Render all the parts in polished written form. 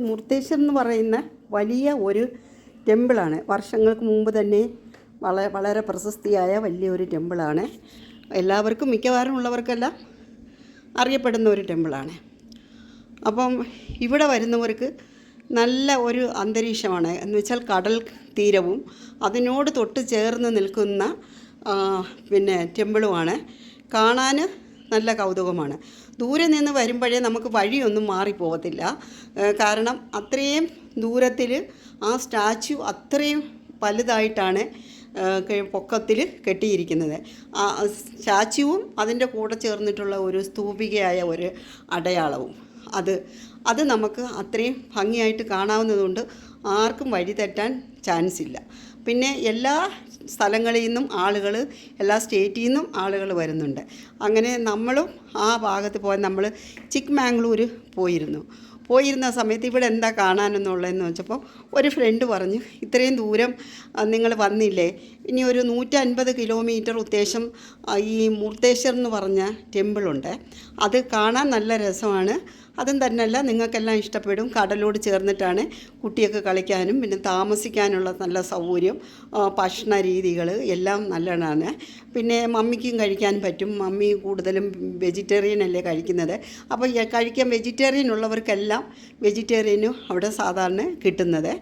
മുർത്തേശ്വർ എന്ന് പറയുന്ന വലിയ ഒരു ടെമ്പിളാണ്. വർഷങ്ങൾക്ക് മുമ്പ് തന്നെ വളരെ പ്രശസ്തിയായ വലിയൊരു ടെമ്പിളാണ്. എല്ലാവർക്കും മിക്കവാറും ഉള്ളവർക്കെല്ലാം അറിയപ്പെടുന്ന ഒരു ടെമ്പിളാണ്. അപ്പം ഇവിടെ വരുന്നവർക്ക് നല്ല ഒരു അന്തരീക്ഷമാണ്. എന്ന് വെച്ചാൽ കടൽ തീരവും അതിനോട് തൊട്ട് ചേർന്ന് നിൽക്കുന്ന ടെമ്പിളുമാണ്. കാണാൻ നല്ല കൗതുകമാണ്. ദൂരെ നിന്ന് വരുമ്പോഴേ നമുക്ക് വഴിയൊന്നും മാറിപ്പോകത്തില്ല. കാരണം അത്രയും ദൂരത്തിൽ ആ സ്റ്റാച്യു അത്രയും വലുതായിട്ടാണ് പൊക്കത്തിൽ കെട്ടിയിരിക്കുന്നത്. ആ സ്റ്റാച്യുവും അതിൻ്റെ കൂടെ ചേർന്നിട്ടുള്ള ഒരു സ്തൂപികയായ ഒരു അടയാളവും അത് നമുക്ക് അത്രയും ഭംഗിയായിട്ട് കാണാവുന്നതുകൊണ്ട് ആർക്കും വഴി തെറ്റാൻ ചാൻസ് ഇല്ല. പിന്നെ എല്ലാ സ്ഥലങ്ങളിൽ നിന്നും ആളുകൾ, എല്ലാ സ്റ്റേറ്റിൽ നിന്നും ആളുകൾ വരുന്നുണ്ട്. അങ്ങനെ നമ്മളും ആ ഭാഗത്ത് പോയി നമ്മൾ ചിക്ക്മാംഗ്ലൂർ പോയിരുന്ന സമയത്ത് ഇവിടെ എന്താ കാണാനെന്നുള്ളതെന്ന് വെച്ചപ്പോൾ ഒരു ഫ്രണ്ട് പറഞ്ഞു, ഇത്രയും ദൂരം നിങ്ങൾ വന്നില്ലേ, ഇനി ഒരു 150 കിലോമീറ്റർ ഉദ്ദേശം ഈ മുർത്തേശ്വർ എന്ന് പറഞ്ഞ ടെമ്പിളുണ്ട്, അത് കാണാൻ നല്ല രസമാണ്. അതും തന്നെയല്ല നിങ്ങൾക്കെല്ലാം ഇഷ്ടപ്പെടും. കടലോട് ചേർന്നിട്ടാണ് കുട്ടിയൊക്കെ കളിക്കാനും പിന്നെ താമസിക്കാനുള്ള നല്ല സൗകര്യം, ഭക്ഷണ രീതികൾ എല്ലാം നല്ലതാണ്. പിന്നെ മമ്മിക്കും കഴിക്കാൻ പറ്റും. മമ്മി കൂടുതലും വെജിറ്റേറിയൻ അല്ലേ കഴിക്കുന്നത്. അപ്പോൾ കഴിക്കാൻ വെജിറ്റേറിയൻ ഉള്ളവർക്കെല്ലാം വെജിറ്റേറിയനും അവിടെ സാധാരണ കിട്ടുന്നത്.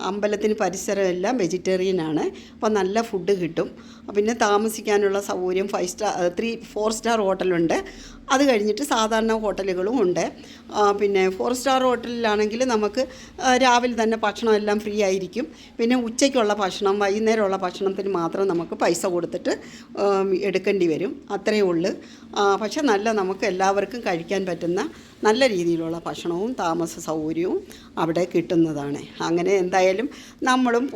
അമ്പലത്തിന് പരിസരമെല്ലാം വെജിറ്റേറിയനാണ്. അപ്പോൾ നല്ല ഫുഡ് കിട്ടും. പിന്നെ താമസിക്കാനുള്ള സൗകര്യം 4 സ്റ്റാർ ഹോട്ടലുണ്ട്. അത് കഴിഞ്ഞിട്ട് സാധാരണ ഹോട്ടലുകളും ഉണ്ട്. പിന്നെ 4 സ്റ്റാർ ഹോട്ടലിലാണെങ്കിൽ നമുക്ക് രാവിലെ തന്നെ ഭക്ഷണം എല്ലാം ഫ്രീ ആയിരിക്കും. പിന്നെ ഉച്ചയ്ക്കുള്ള ഭക്ഷണം, വൈകുന്നേരമുള്ള ഭക്ഷണത്തിന് മാത്രം നമുക്ക് പൈസ കൊടുത്തിട്ട് എടുക്കേണ്ടി വരും. അത്രയേ ഉള്ളൂ. പക്ഷെ നമുക്ക് എല്ലാവർക്കും കഴിക്കാൻ പറ്റുന്ന നല്ല രീതിയിലുള്ള ഭക്ഷണവും താമസ സൗകര്യവും അവിടെ കിട്ടുന്നതാണ്. അങ്ങനെ എന്തായാലും നമ്മളും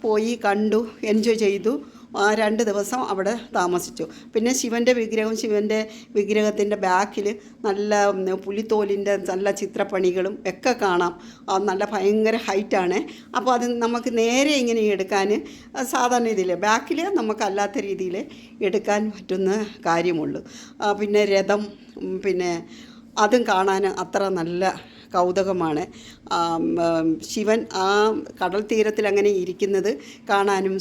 പോയി കണ്ടു, എൻജോയ് ചെയ്തു. 2 ദിവസം അവിടെ താമസിച്ചു. പിന്നെ ശിവൻ്റെ വിഗ്രഹത്തിൻ്റെ ബാക്കിൽ നല്ല പുലിത്തോലിൻ്റെ നല്ല ചിത്രപ്പണികളും ഒക്കെ കാണാം. നല്ല ഭയങ്കര ഹൈറ്റാണ്. അപ്പോൾ അത് നമുക്ക് നേരെ ഇങ്ങനെ എടുക്കാൻ സാധാരണ രീതിയിൽ ബാക്കിൽ നമുക്കല്ലാത്ത രീതിയിൽ എടുക്കാൻ പറ്റുന്ന കാര്യമുള്ളൂ. പിന്നെ രഥം അതും കാണാൻ അത്ര നല്ല കൗതുകമാണ്. ശിവൻ ആ കടൽ തീരത്തിൽ അങ്ങനെ ഇരിക്കുന്നത് കാണാനും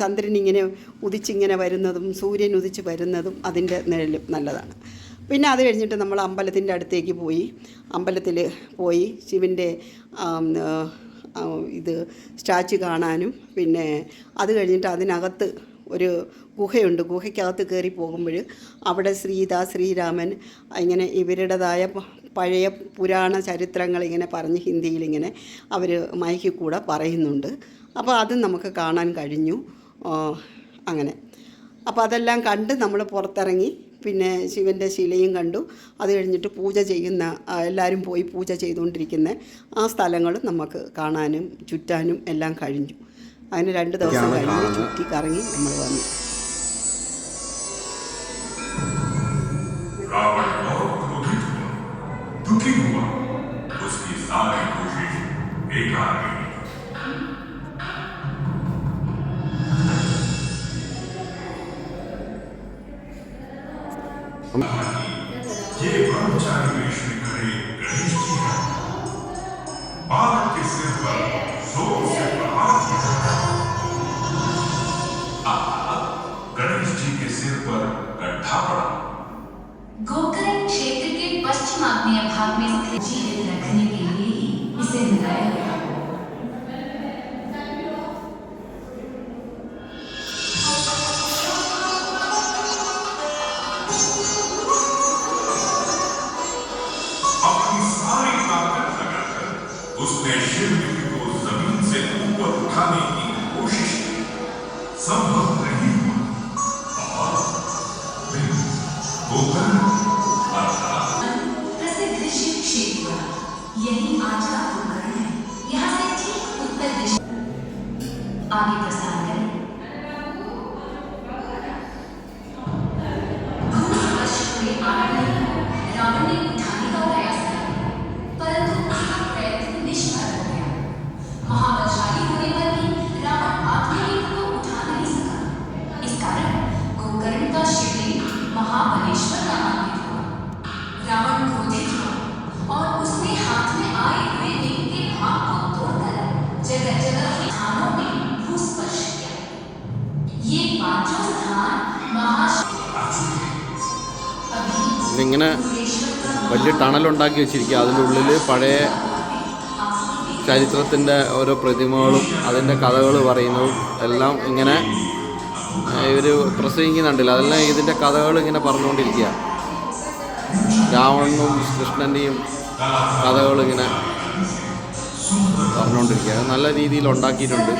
ചന്ദ്രൻ ഇങ്ങനെ ഉദിച്ചിങ്ങനെ വരുന്നതും സൂര്യൻ ഉദിച്ച് വരുന്നതും അതിൻ്റെ നിഴലും നല്ലതാണ്. പിന്നെ അത് കഴിഞ്ഞിട്ട് നമ്മൾ അമ്പലത്തിൻ്റെ അടുത്തേക്ക് അമ്പലത്തിൽ പോയി ശിവൻ്റെ സ്റ്റാച്യു കാണാനും പിന്നെ അത് കഴിഞ്ഞിട്ട് അതിനകത്ത് ഒരു ഗുഹയുണ്ട്. ഗുഹയ്ക്കകത്ത് കയറി പോകുമ്പോൾ അവിടെ ശ്രീരാമൻ ഇങ്ങനെ ഇവരുടേതായ പഴയ പുരാണ ചരിത്രങ്ങൾ ഇങ്ങനെ പറഞ്ഞ് ഹിന്ദിയിലിങ്ങനെ അവർ മൈക്കിൽ കൂടെ പറയുന്നുണ്ട്. അപ്പോൾ അതും നമുക്ക് കാണാൻ കഴിഞ്ഞു. അങ്ങനെ അപ്പോൾ അതെല്ലാം കണ്ട് നമ്മൾ പുറത്തിറങ്ങി. പിന്നെ ശിവൻ്റെ ശിലയും കണ്ടു. അത് കഴിഞ്ഞിട്ട് പൂജ ചെയ്യുന്ന എല്ലാവരും പോയി പൂജ ചെയ്തുകൊണ്ടിരിക്കുന്ന ആ സ്ഥലങ്ങളും നമുക്ക് കാണാനും ചുറ്റാനും എല്ലാം കഴിഞ്ഞു. അതിന് 2 ദിവസം കഴിഞ്ഞ് ചുറ്റി കറങ്ങി നമ്മൾ വന്നു. दुखी हुआ, उसकी सारी कोशिश बेकार गई। ये ब्रह्मचारी वेश में खड़े गणेश जी हैं। बालक के सिर पर जोर से प्रहार किया। गणेश जी के सिर पर गड्ढा पड़ा। गोकर्ण क्षेत्र के पश्चिम आग्नेय भाग में स्थित जीवित रखने के लिए ही इसे लगाया गया। अपनी सारी ताकत लगाकर उसने शिवलिंग को जमीन से ऊपर उठाने की कोशिश की। संभव नहीं हुआ और गोकर्ण यही आज का गोकर्ण है। यहाँ से ठीक उत्तर दिशा आगे प्रस्थान करें। भूस्पर्श हुए आग रावण ने उठाने का प्रयास किया, परंतु उसका प्रयत्न निष्फल हो गया। महाबलशाली होने पर भी रावण आत्मलिंग को उठा नहीं सका। इस कारण गोकर्ण का शिवलिंग महाबलेश्वर नामांकित हुआ। रावण क्रोधित हुआ और उसने हाथ में आए हुए लिंग വലിയ ടണലുണ്ടാക്കി വെച്ചിരിക്കുക. അതിൻ്റെ ഉള്ളിൽ പഴയ ചരിത്രത്തിൻ്റെ ഓരോ പ്രതിമകളും അതിൻ്റെ കഥകൾ പറയുന്നതും എല്ലാം ഇങ്ങനെ ഇവർ പ്രസംഗിക്കുന്നുണ്ടല്ലോ. അതെല്ലാം ഇതിൻ്റെ കഥകൾ ഇങ്ങനെ പറഞ്ഞുകൊണ്ടിരിക്കുക. രാവണനും കൃഷ്ണൻ്റെയും കഥകളിങ്ങനെ പറഞ്ഞുകൊണ്ടിരിക്കുക. നല്ല രീതിയിൽ ഉണ്ടാക്കിയിട്ടുണ്ട്.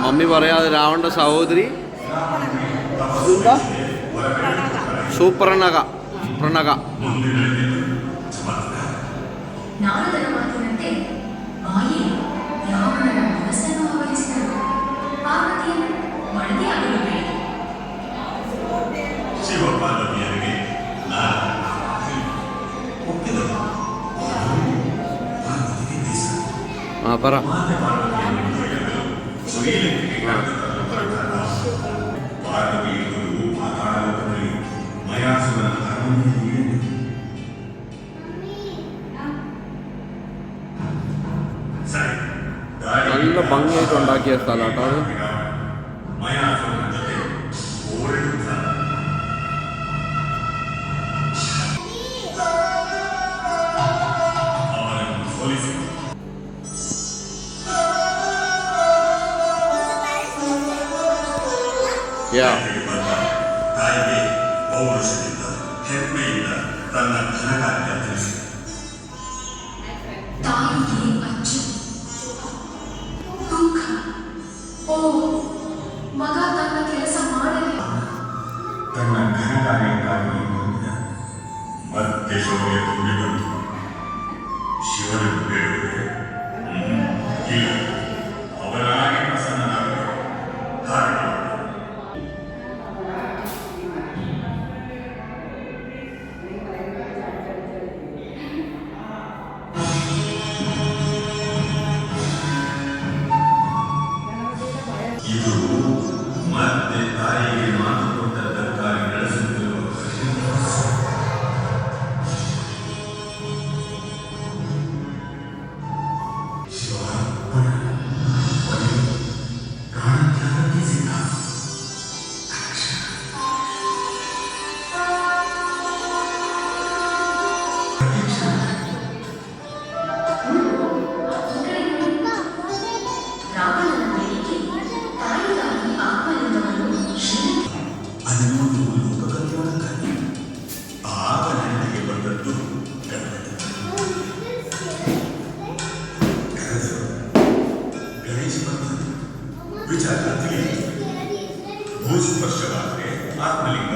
മമ്മി പറയാതെ രാവണന്റെ സഹോദരി സൂപ്രണക. പറ. നല്ല ഭംഗിയായിട്ട് ഉണ്ടാക്കിയ സ്ഥലം കേട്ടോ അത്. ಭೂಸ್ಪರ್ಶವಾದರೆ ಆತ್ಮಲಿಂಗ